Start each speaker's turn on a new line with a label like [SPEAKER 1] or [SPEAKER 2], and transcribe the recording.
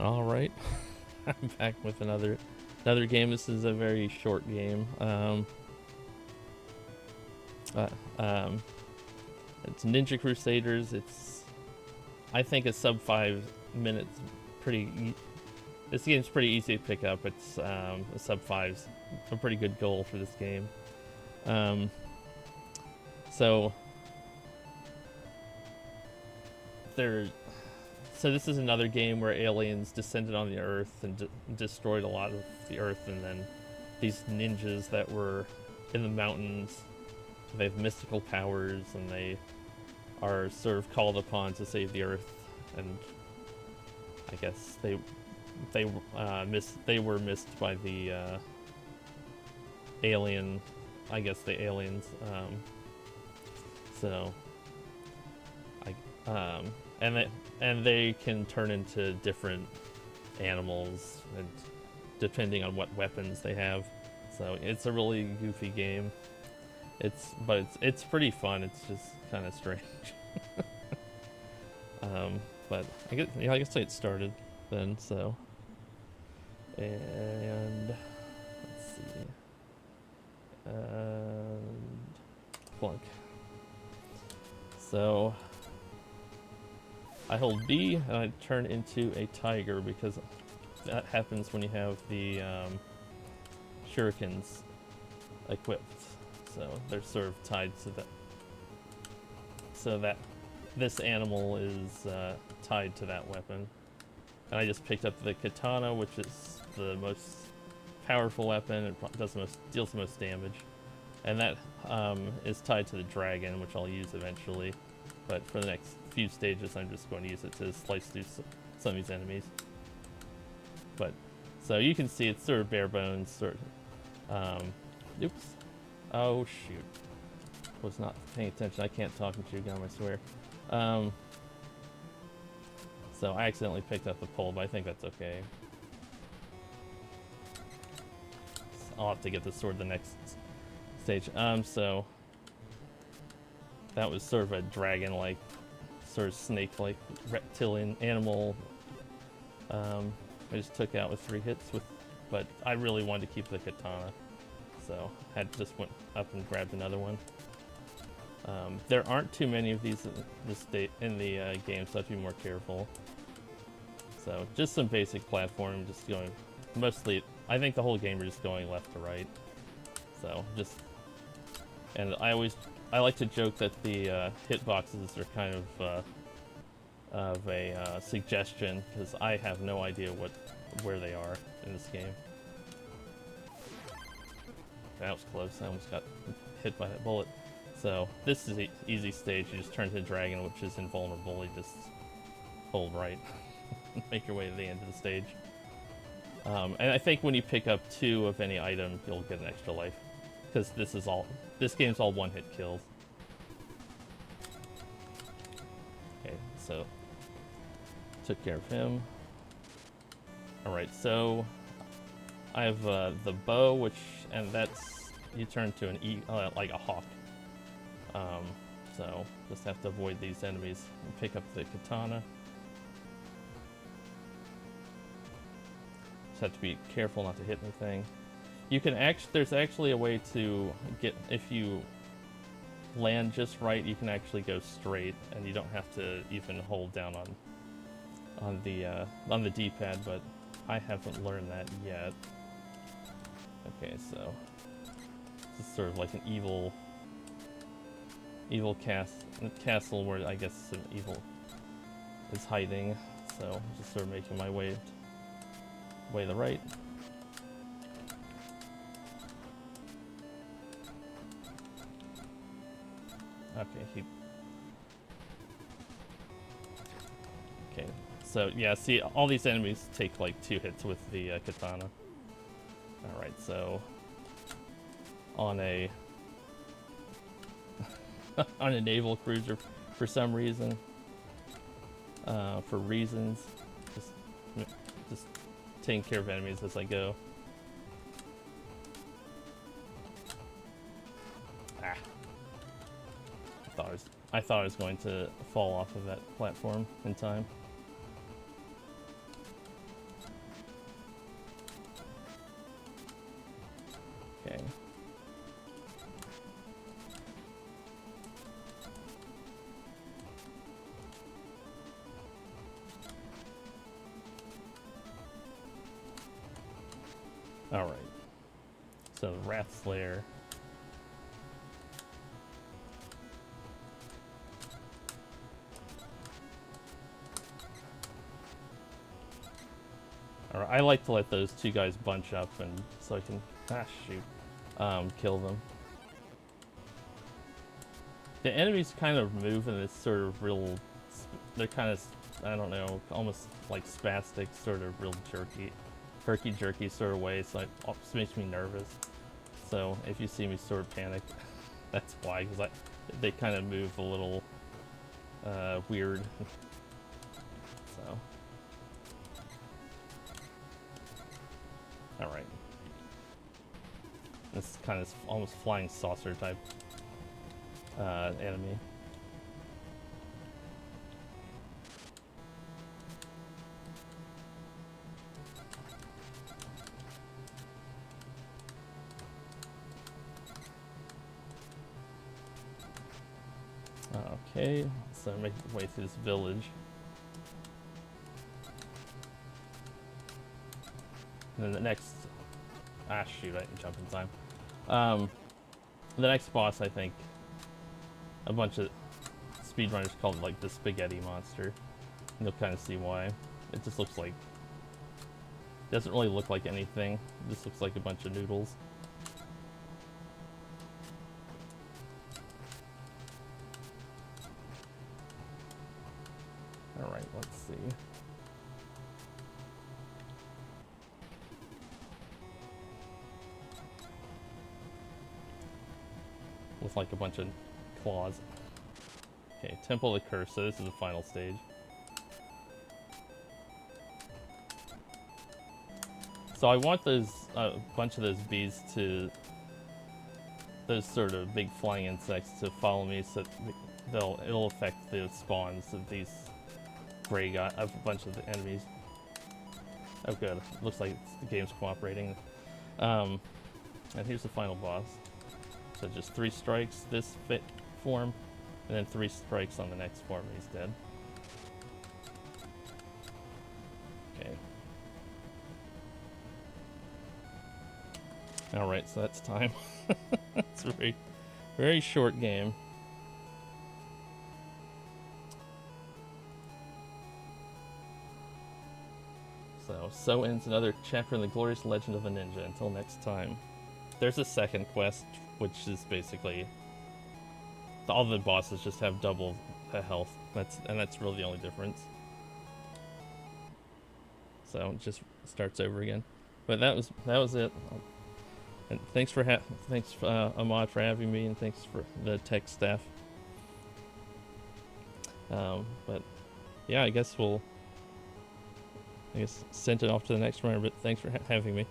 [SPEAKER 1] All right, I'm back with another game. This is a very short game. Uh, um, it's Ninja Crusaders. I think it's sub 5 minutes. This game's pretty easy to pick up. It's a sub fives, a pretty good goal for this game. Um, so there. So this is another game where aliens descended on the Earth and destroyed a lot of the Earth, and then these ninjas that were in the mountains, they have mystical powers, and they are sort of called upon to save the Earth. And I guess they were missed by the alien. I guess the aliens. So and they can turn into different animals, and depending on what weapons they have. So it's a really goofy game. It's pretty fun. It's just kind of strange. But I guess I get started then. So and let's see, and plunk. So I hold B and I turn into a tiger, because that happens when you have the shurikens equipped. So they're sort of tied to that. So that this animal is tied to that weapon. And I just picked up the katana, which is the most powerful weapon. It deals the most damage. And that is tied to the dragon, which I'll use eventually. But for the next few stages, I'm just going to use it to slice through some of these enemies. But so you can see it's sort of bare bones. Oops. Oh shoot. Was not paying attention. I can't talk and chew gum, I swear. So I accidentally picked up the pole, but I think that's okay. I'll have to get the sword the next stage. So that was sort of a dragon-like, sort of snake-like reptilian animal. I just took out with 3 hits but I really wanted to keep the katana, so I just went up and grabbed another one. There aren't too many of these in the game, so I have to be more careful. So just some basic platform, just going mostly. I think the whole game is just going left to right. So and I like to joke that the hitboxes are kind of a suggestion, because I have no idea where they are in this game. That was close. I almost got hit by that bullet. So this is an easy stage. You just turn to the dragon, which is invulnerable. You just hold right and make your way to the end of the stage. And I think when you pick up 2 of any item, you'll get an extra life, because this game's all one-hit kills. Okay, so took care of him. All right, so I have the bow, and that's, you turn to like a hawk. So just have to avoid these enemies and pick up the katana. Just have to be careful not to hit anything. You can there's actually a way to get, if you land just right, you can actually go straight, and you don't have to even hold down on the D-pad, but I haven't learned that yet. Okay, so this is sort of like an evil castle where I guess some evil is hiding. So just sort of making my way to the right. Okay, okay. So yeah, see, all these enemies take like 2 hits with the katana. All right, so on a on a naval cruiser for some reason, just taking care of enemies as I go. Ah, I thought I was going to fall off of that platform in time. Alright. So, Wrath Slayer. Alright, I like to let those two guys bunch up and so I can, kill them. The enemies kind of move in this sort of real, they're kind of, I don't know, almost like spastic, sort of real herky-jerky sort of way, so it makes me nervous. So if you see me sort of panic, that's why, because they kind of move a little weird. So. Alright. This is kind of almost flying saucer type enemy. Okay, so make my way through this village. And then the next... shoot, I didn't jump in time. The next boss, I think, a bunch of speedrunners call it like the spaghetti monster. And you'll kind of see why. It just looks like... doesn't really look like anything. It just looks like a bunch of noodles. Alright, let's see. With like a bunch of claws. Okay, Temple of the Curse, so this is the final stage. So I want those, a bunch of those bees to, those sort of big flying insects to follow me so it'll affect the spawns of these gray guys, of a bunch of the enemies. Oh good, looks like the game's cooperating. And here's the final boss. So just 3 strikes, this form, and then 3 strikes on the next form, and he's dead. Okay. Alright, so that's time. It's a very, very short game. So ends another chapter in the glorious legend of the ninja. Until next time. There's a second quest, which is basically all the bosses just have double health. That's really the only difference. So it just starts over again. But that was it. And thanks Ahmad for having me, and thanks for the tech staff. But yeah, I guess send it off to the next runner. But thanks for having me.